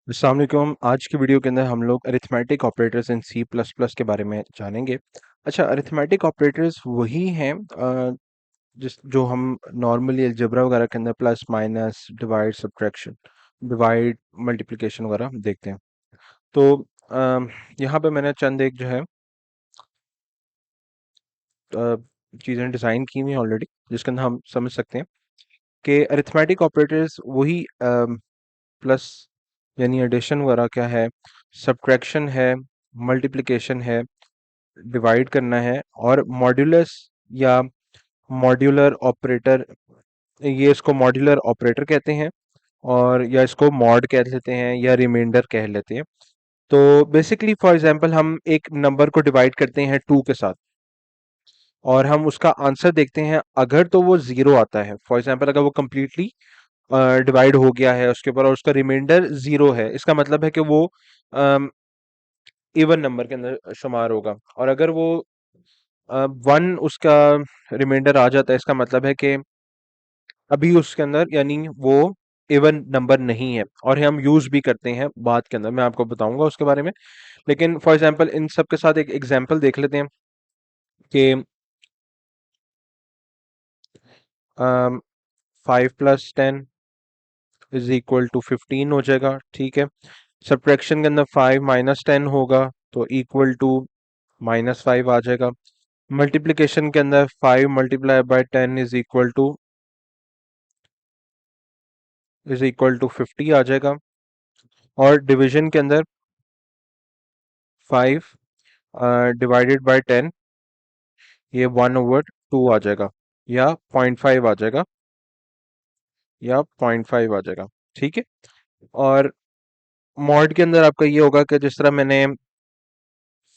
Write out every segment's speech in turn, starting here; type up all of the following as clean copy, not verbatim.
अस्सलाम वालेकुम। आज की वीडियो के अंदर हम लोग arithmetic operators in C plus plus के बारे में जानेंगे। अच्छा, अरिथमेटिक ऑपरेटर्स वही हैं जिस जो हम नॉर्मली अलजेब्रा वगैरह के अंदर plus minus divide subtraction divide multiplication वगैरह देखते हैं। तो यहाँ पे मैंने चंद एक जो है चीज़ें डिज़ाइन की हुई हैं ऑलरेडी, जिसके अंदर हम समझ सकते हैं कि अरिथमेटिक ऑपरेटर्स वही प्लस यानी एडिशन वगैरह क्या है, सब्ट्रैक्शन है, मल्टीप्लिकेशन है, डिवाइड करना है और मॉड्यूलस या मॉड्यूलर ऑपरेटर, ये इसको मॉड्यूलर ऑपरेटर कहते हैं और या इसको मॉड कह लेते हैं या रिमाइंडर कह लेते हैं। तो बेसिकली फॉर एग्जांपल हम एक नंबर को डिवाइड करते हैं 2 के साथ और हम उसका आंसर देखते हैं। अगर तो वो जीरो आता है, फॉर एग्जांपल अगर वो कंप्लीटली डिवाइड हो गया है उसके ऊपर और उसका रिमाइंडर जीरो है, इसका मतलब है कि वो इवन नंबर के अंदर शुमार होगा। और अगर वो वन उसका रिमाइंडर आ जाता है, इसका मतलब है कि अभी उसके अंदर यानी वो इवन नंबर नहीं है। और हम यूज भी करते हैं बाद के अंदर, मैं आपको बताऊंगा उसके बारे में। लेकिन फॉर एग्जांपल इन सब के साथ एक एग्जांपल देख लेते हैं कि 5 + 10 इज इक्वल टू 15 हो जाएगा। ठीक है, सब्ट्रैक्शन के अंदर 5 - 10 होगा तो इक्वल टू -5 आ जाएगा। मल्टीप्लिकेशन के अंदर 5 × 10 इज इक्वल टू 50 आ जाएगा। और डिवीजन के अंदर 5 ÷ 10, ये 1/2 आ जाएगा या 0.5 आ जाएगा या 0.5 आ जाएगा। ठीक है, और मॉड के अंदर आपका ये होगा कि जिस तरह मैंने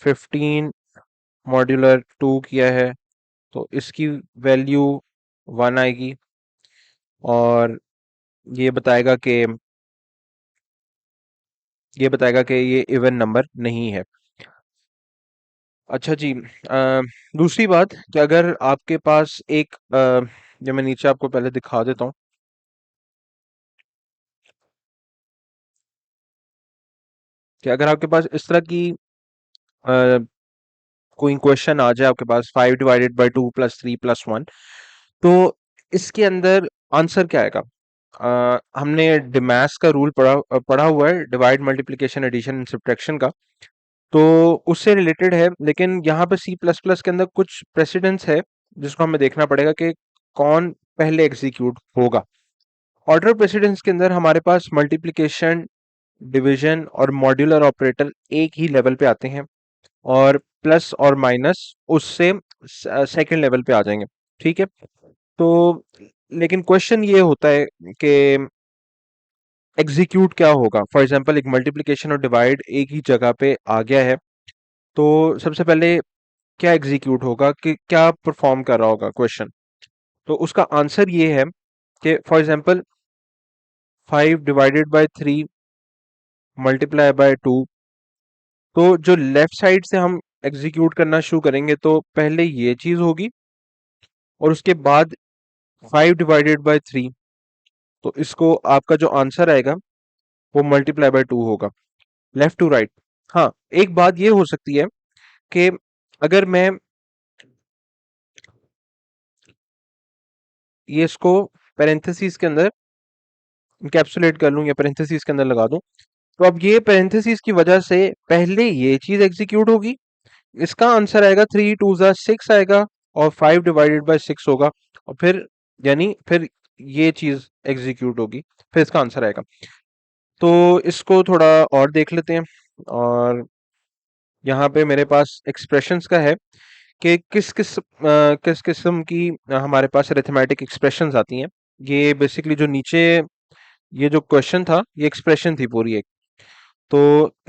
15 मॉड्यूलर 2 किया है तो इसकी वैल्यू 1 आएगी और ये बताएगा कि ये इवन नंबर नहीं है। अच्छा जी, दूसरी बात कि अगर आपके पास एक जो मैं नीचे आपको पहले दिखा देता हूँ कि अगर आपके पास इस तरह की अ, कोई क्वेश्चन आ जाए आपके पास 5 ÷ 2 + 3 + 1, तो इसके अंदर आंसर क्या आएगा। हमने डिमैथ्स का रूल पढ़ा हुआ है, divide multiplication addition and subtraction का, तो उससे रिलेटेड है। लेकिन यहाँ पे सी प्लस प्लस के अंदर कुछ प्रेसिडेंस है जिसको हमें देखना पड़ेगा कि कौन पहले एग्जीक्यूट होगा। ऑर्डर प्रेसिडेंस के अंदर हमारे पास मल्टीप्लिकेशन, डिवीजन और मॉड्यूलर ऑपरेटर एक ही लेवल पे आते हैं और प्लस और माइनस उससे सेकंड लेवल पे आ जाएंगे। ठीक है, तो लेकिन क्वेश्चन ये होता है कि एग्जीक्यूट क्या होगा। फॉर एग्जांपल एक मल्टीप्लिकेशन और डिवाइड एक ही जगह पे आ गया है, तो सबसे पहले क्या एग्जीक्यूट होगा, कि क्या परफॉर्म कर रहा होगा क्वेश्चन। तो उसका आंसर ये है कि फॉर एग्जांपल 5 ÷ 3 × 2, तो जो लेफ्ट साइड से हम एग्जीक्यूट करना शुरू करेंगे तो पहले ये चीज होगी और उसके बाद 5 ÷ 3, तो इसको आपका जो आंसर आएगा वो ×2 होगा, लेफ्ट टू राइट। हाँ, एक बात ये हो सकती है कि अगर मैं ये इसको पेरेंथेसिस के अंदर इंकैप्सुलेट कर लूं या पेरेंथेसिस के अंदर लगा दूं, तो अब ये पेरेंथेसिस की वजह से पहले ये चीज एग्जीक्यूट होगी, इसका आंसर आएगा 3 × 2 = 6 आएगा और 5 ÷ 6 होगा। और फिर यानी फिर ये चीज एग्जीक्यूट होगी, फिर इसका आंसर आएगा। तो इसको थोड़ा और देख लेते हैं। और यहाँ पे मेरे पास एक्सप्रेशंस का है कि किस किस्म की हमारे पास अरिथमेटिक एक्सप्रेशंस आती हैं। ये बेसिकली जो नीचे ये जो क्वेश्चन था ये एक्सप्रेशन थी पूरी एक। तो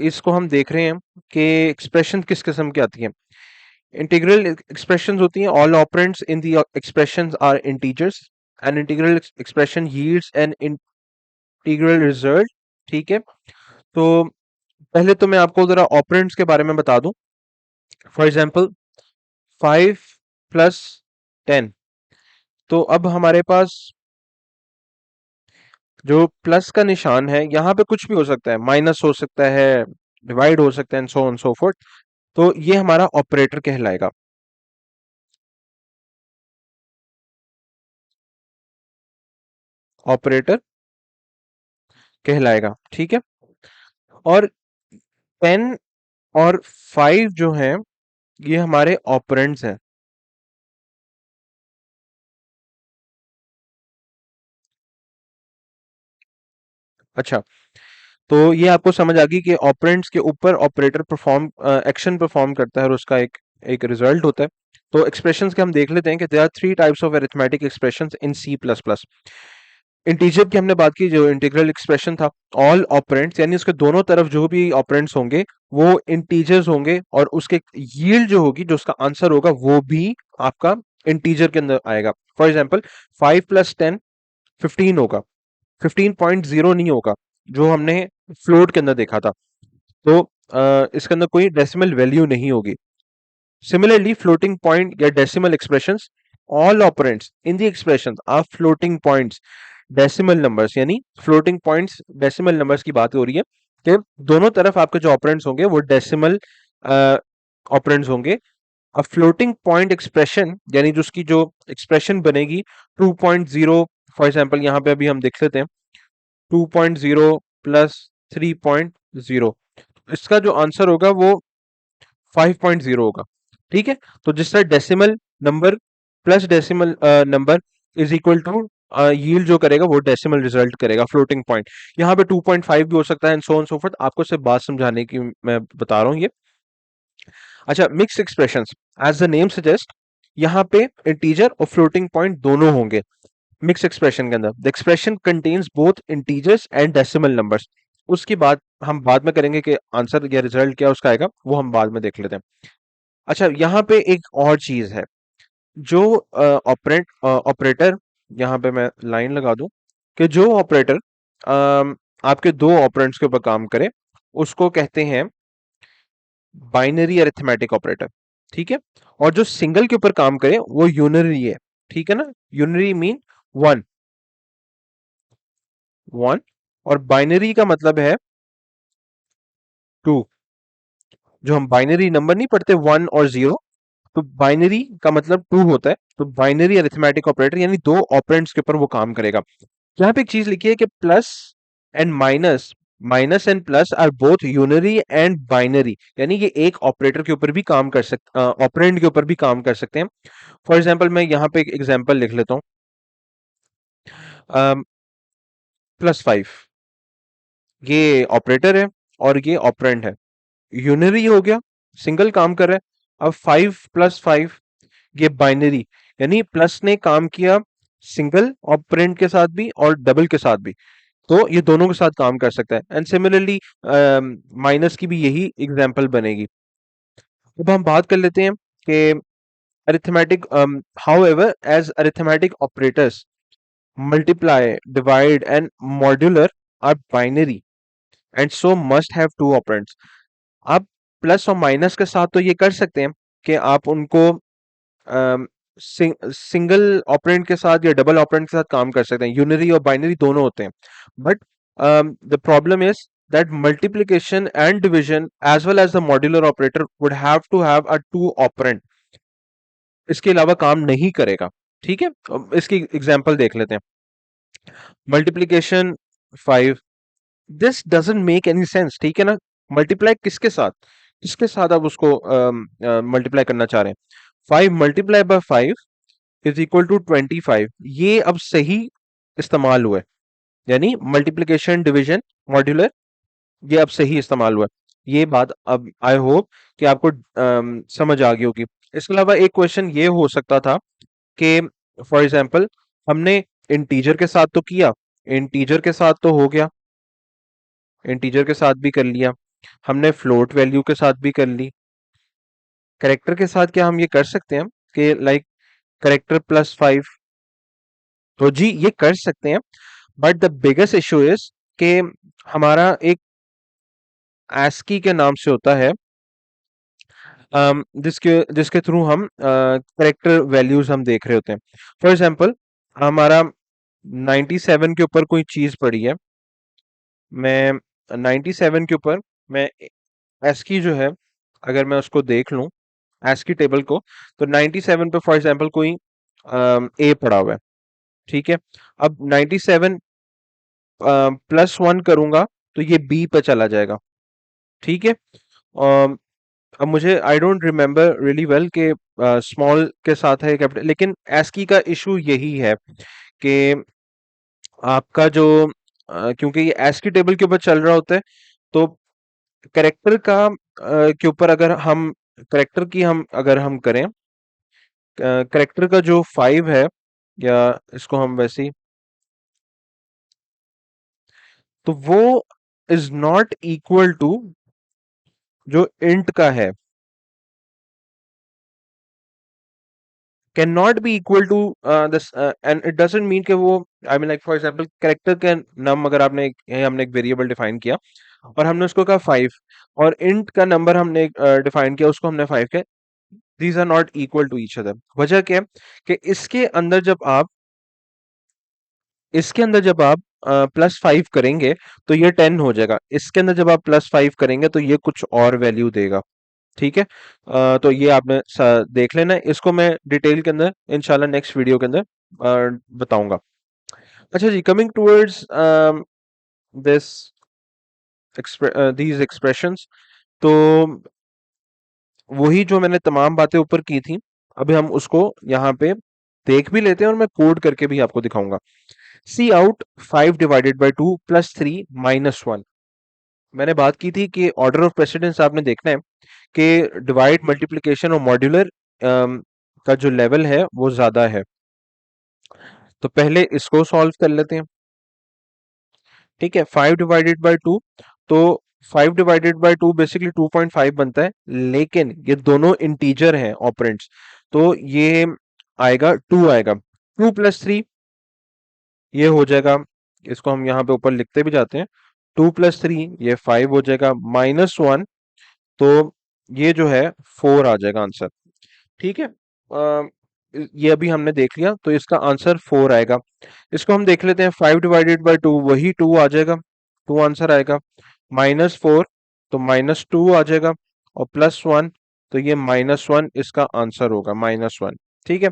इसको हम देख रहे हैं कि एक्सप्रेशन किस किस्म की आती है। इंटीग्रल एक्सप्रेशंस होती हैं, all operands in the expressions are integers, an integral expression yields an integral result. ठीक है, तो पहले तो मैं आपको जरा ऑपरेंड्स के बारे में बता दूं। फॉर एग्जांपल 5 + 10, तो अब हमारे पास जो प्लस का निशान है यहाँ पे कुछ भी हो सकता है, माइनस हो सकता है, डिवाइड हो सकता है, सो ऑन सो फोर्थ। तो ये हमारा ऑपरेटर कहलाएगा। ऑपरेटर कहलाएगा, ठीक है। और 10 और 5 जो हैं ये हमारे ऑपरेंड्स हैं। अच्छा, तो ये आपको समझ आ गई कि ऑपरेंड्स के ऊपर ऑपरेटर परफॉर्म एक्शन परफॉर्म करता है और उसका एक एक रिजल्ट होता है। तो एक्सप्रेशंस के हम देख लेते हैं कि there are three types of arithmetic expressions in C plus plus. Integer की हमने बात की, जो इंटीग्रल एक्सप्रेशन था। ऑल ऑपरेंड्स यानी उसके दोनों तरफ जो भी ऑपरेंड्स होंगे वो इंटीजर्स होंगे, और उसके यील्ड जो होगी, जो उसका आंसर होगा, वो भी आपका इंटीजर के अंदर आएगा। फॉर एग्जाम्पल 5 + 10 15 होगा, 15.0 नहीं होगा जो हमने फ्लोट के अंदर देखा था। तो इसके अंदर कोई डेसिमल वैल्यू नहीं होगी। Similarly, floating point या decimal expressions, all operands in the expressions are floating points, decimal numbers, यानी floating points decimal numbers की बात हो रही है कि दोनों तरफ आपके जो ऑपरेंड्स होंगे वो डेसिमल ऑपरेंड्स होंगे। अब फ्लोटिंग पॉइंट एक्सप्रेशन यानी जो उसकी जो एक्सप्रेशन बनेगी 2.0, फॉर एग्जांपल यहाँ पे अभी हम देख लेते हैं 2.0 प्लस 3.0, इसका जो आंसर होगा वो 5.0 होगा, ठीक है। तो जिस तरह decimal number plus decimal number is equal to yield जो करेगा वो डेसिमल रिजल्ट करेगा फ्लोटिंग पॉइंट। यहाँ पे 2.5 भी हो सकता है, and so on so fourth. आपको सिर्फ बात समझाने की मैं बता रहा हूँ ये। अच्छा, mix expressions, as the name suggest, यहाँ पे इंटीजर और फ्लोटिंग पॉइंट दोनों होंगे मिक्स एक्सप्रेशन के अंदर। The expression contains both integers and decimal numbers. उसकी बात हम बाद में करेंगे कि आंसर या रिजल्ट क्या उसका आएगा, वो हम बाद में देख लेते हैं। अच्छा, यहाँ पे एक और चीज है, जो ऑपरेटर, यहाँ पे मैं लाइन लगा दूं कि जो ऑपरेटर आपके दो ऑपरेंड्स के ऊपर काम करे उसको कहते हैं बाइनरी अरिथमेटिक ऑपरेटर, ठीक है। और जो सिंगल के ऊपर काम करे वो यूनरी है, ठीक है ना। यूनरी मीन वन, वन, और बाइनरी का मतलब है टू। जो हम बाइनरी नंबर नहीं पढ़ते, वन और जीरो, तो बाइनरी का मतलब टू होता है। तो बाइनरी अरिथमेटिक ऑपरेटर यानी दो ऑपरेंड्स के ऊपर वो काम करेगा। यहाँ पे एक चीज लिखी है कि plus and minus, minus and plus are both unary and binary, यानी ये एक ऑपरेटर के ऊपर भी काम कर सकते, ऑपरेंड के ऊपर भी काम कर सकते हैं। फॉर एग्जाम्पल मैं यहाँ पे एक एग्जाम्पल लिख लेता हूँ, +5, ये ऑपरेटर है और ये ऑपरेंड है। यूनरी हो गया, सिंगल काम कर रहा है। अब 5 + 5, ये बाइनरी, यानी प्लस ने काम किया सिंगल ऑपरेंड के साथ भी और डबल के साथ भी, तो ये दोनों के साथ काम कर सकता है। एंड सिमिलरली माइनस की भी यही एग्जांपल बनेगी। अब हम बात कर लेते हैं कि arithmetic, however as arithmetic operators multiply, divide and modular are binary and so must have two operands. आप प्लस और माइनस के साथ तो ये कर सकते हैं कि आप उनको सिंगल ऑपरेंड के साथ या डबल ऑपरेंड के साथ काम कर सकते हैं, यूनरी और बाइनरी दोनों होते हैं। But the problem is that multiplication and division as well as the modular operator would have to have a two operand, इसके अलावा काम नहीं करेगा, ठीक है। अब इसकी एग्जांपल देख लेते हैं। Multiplication 5, this doesn't make any sense, ठीक है ना। मल्टीप्लाई किसके साथ आप उसको मल्टीप्लाई करना चाह रहे हैं। 5 × 5 इज इक्वल टू 25, ये अब सही इस्तेमाल हुआ है, यानी मल्टीप्लिकेशन डिवीजन मॉड्यूलर, ये अब सही इस्तेमाल हुआ है। ये बात अब आई होप कि आपको समझ आ गई होगी। इसके अलावा एक क्वेश्चन ये हो सकता था कि फॉर एग्जांपल हमने इंटीजर के साथ तो किया, इंटीजर के साथ तो हो गया, इंटीजर के साथ भी कर लिया, हमने फ्लोट वैल्यू के साथ भी कर ली, करेक्टर के साथ क्या हम ये कर सकते हैं कि लाइक करेक्टर +5, तो जी ये कर सकते हैं। But the biggest issue is कि हमारा एक ASCII के नाम से होता है, जिसके जिसके थ्रू हम करेक्टर वैल्यूज हम देख रहे होते हैं। फॉर एग्जांपल हमारा 97 के ऊपर कोई चीज पड़ी है, मैं 97 के ऊपर मैं एस की जो है, अगर मैं उसको देख लूं एस की टेबल को, तो 97 पे फॉर एग्जांपल कोई ए पड़ा हुआ है। ठीक है, अब 97 +1 करूंगा तो ये बी पे चला जाएगा। ठीक है, अम, अब मुझे I don't remember really well कि स्मॉल के साथ है कैपिटल, लेकिन एस्की का इशू यही है कि आपका जो क्योंकि ये एस्की टेबल के ऊपर चल रहा होता है, तो करेक्टर का के ऊपर अगर हम करेक्टर की हम अगर हम करें, करेक्टर का जो 5 है, या इसको हम वैसे ही, तो वो इज नॉट इक्वल टू जो इंट का है, can not be equal to this, and it doesn't mean कि वो, I mean like for example character के नम अगर आपने हमने एक वेरिएबल डिफाइन किया और हमने उसको कहा 5, और इंट का नंबर हमने डिफाइन किया, उसको हमने 5 किया, these are not equal to each other. वजह क्या है कि इसके अंदर जब आप +5 करेंगे तो ये 10 हो जाएगा, इसके अंदर जब आप +5 करेंगे तो ये कुछ और वैल्यू देगा। ठीक है, तो ये आपने देख लेना है, इसको मैं डिटेल के अंदर इंशाल्लाह नेक्स्ट वीडियो के अंदर बताऊंगा। अच्छा जी, coming towards this these expressions, तो वही जो मैंने तमाम बातें ऊपर की थी, अभी हम उसको यहाँ पे देख भी लेते हैं और मैं कोड करके भी आपको दिखाऊंगा। सी आउट 5/2 +3 - 1। मैंने बात की थी कि ऑर्डर ऑफ प्रेसिडेंस आपने देखना है कि डिवाइड मल्टीप्लिकेशन और मॉड्यूलर का जो लेवल है वो ज्यादा है, तो पहले इसको सॉल्व कर लेते हैं। ठीक है, 5/2, तो 5/2 बेसिकली 2.5 बनता है, लेकिन ये दोनों इंटीजर हैं ऑपरेंड्स, तो ये आएगा 2 आएगा। 2 + 3 ये हो जाएगा, इसको हम यहाँ पे ऊपर लिखते भी जाते हैं, 2 + 3 ये 5 हो जाएगा, -1, तो ये जो है 4 आ जाएगा आंसर। ठीक है, ये अभी हमने देख लिया, तो इसका आंसर 4 आएगा। इसको हम देख लेते हैं, 5/2 वही 2 आ जाएगा, 2 आंसर आएगा, -4 तो -2 आ जाएगा, और +1 तो ये -1 इसका आंसर होगा, -1। ठीक है,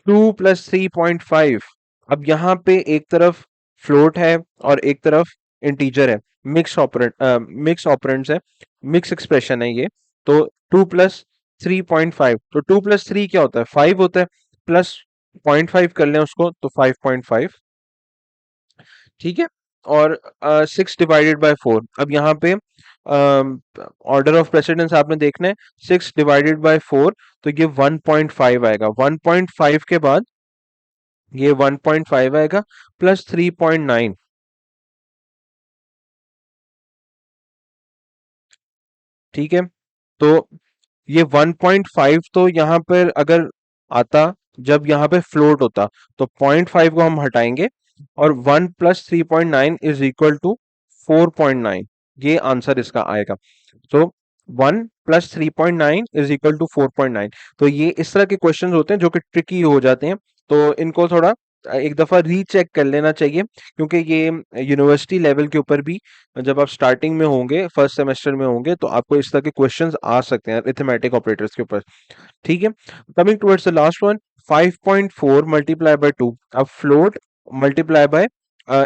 2 + 3.5, अब यहाँ पे एक तरफ फ्लोट है और एक तरफ इंटीजर है, मिक्स ऑपरेंड्स है, मिक्स एक्सप्रेशन है ये, तो 2 + 3.5, तो 2 + 3 क्या होता है, 5 होता है, प्लस 0.5 कर लें उसको तो 5.5। ठीक है, और 6/4, अब यहाँ पे ऑर्डर ऑफ प्रेसिडेंस आपने देखना है, 6/4, तो ये 1.5 आएगा, 1.5 के बाद ये 1.5 आएगा, +3.9। ठीक है, तो ये 1.5 तो यहाँ पर अगर आता, जब यहाँ पे फ्लोट होता, तो 0.5 को हम हटाएंगे, और 1 + 3.9 = 4.9, ये आंसर इसका आएगा। तो 1 + 3.9 = 4.9। तो ये इस तरह के क्वेश्चंस होते हैं जो कि ट्रिकी हो जाते हैं, तो इनको थोड़ा एक दफा रीचेक कर लेना चाहिए, क्योंकि ये यूनिवर्सिटी लेवल के ऊपर भी जब आप स्टार्टिंग में होंगे, फर्स्ट सेमेस्टर में होंगे, तो आपको इस तरह के क्वेश्चंस आ सकते हैं अरिथमेटिक ऑपरेटर्स के ऊपर। ठीक है, coming towards the last one, 5.4 × 2, अब फ्लोट मल्टीप्लाई बाय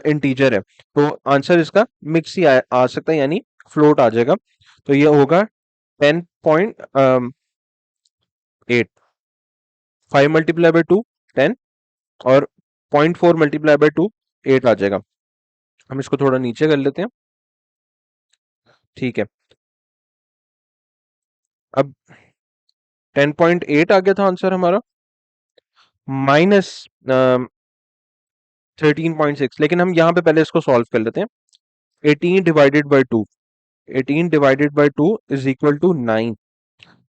इंटीजर है, तो आंसर इसका मिक्स ही आ सकता है, यानी फ्लोट आ जाएगा, तो ये होगा 10.8, 5 × 2 10, और 0.4 × 2 8 आ जाएगा। हम इसको थोड़ा नीचे कर लेते हैं। ठीक है, अब 10.8 आ गया था आंसर हमारा, माइनस 13.6, लेकिन हम यहाँ पे पहले इसको सॉल्व कर लेते हैं। 18/2, 18/2 = 9।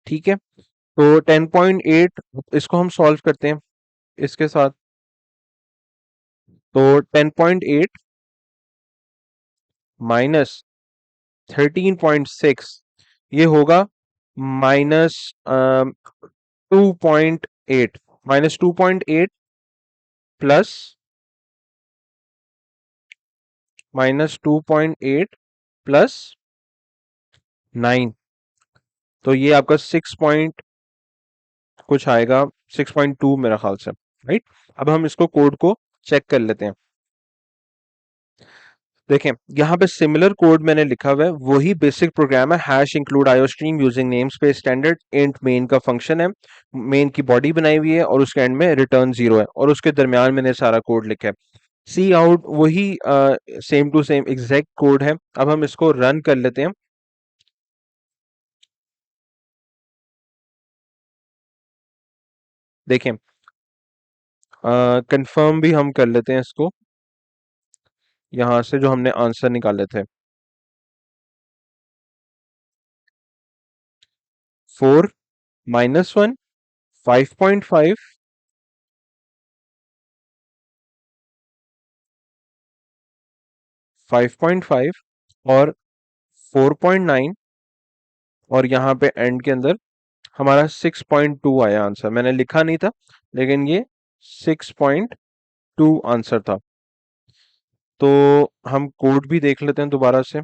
ठीक है, तो 10.8 इसको हम सॉल्व करते हैं इसके साथ, तो 10.8 -13.6 ये होगा -2.8, -2.8 प्लस -2.8 प्लस 9, तो ये आपका 6 पॉइंट कुछ आएगा, 6.2 मेरा ख्याल से, राइट। अब हम इसको कोड को चेक कर लेते हैं। देखें, यहाँ पे सिमिलर कोड मैंने लिखा हुआ है, वही बेसिक प्रोग्राम है। Hash include iostream using name space standard int main का फंक्शन है। मेन की बॉडी बनाई हुई है और उसके एंड में रिटर्न 0 है, और उसके दरमियान मैंने सारा कोड लिखा है। सी आउट वही same to same exact code है। अब हम इसको रन कर लेते हैं। देखें, कंफर्म भी हम कर लेते हैं इसको, यहाँ से जो हमने आंसर निकाले थे। 4 - 1, 5.5, 5.5 और 4.9, और यहाँ पे एंड के अंदर हमारा 6.2 आया आंसर। मैंने लिखा नहीं था, लेकिन ये 6.2 आंसर था। तो हम कोड भी देख लेते हैं दोबारा से।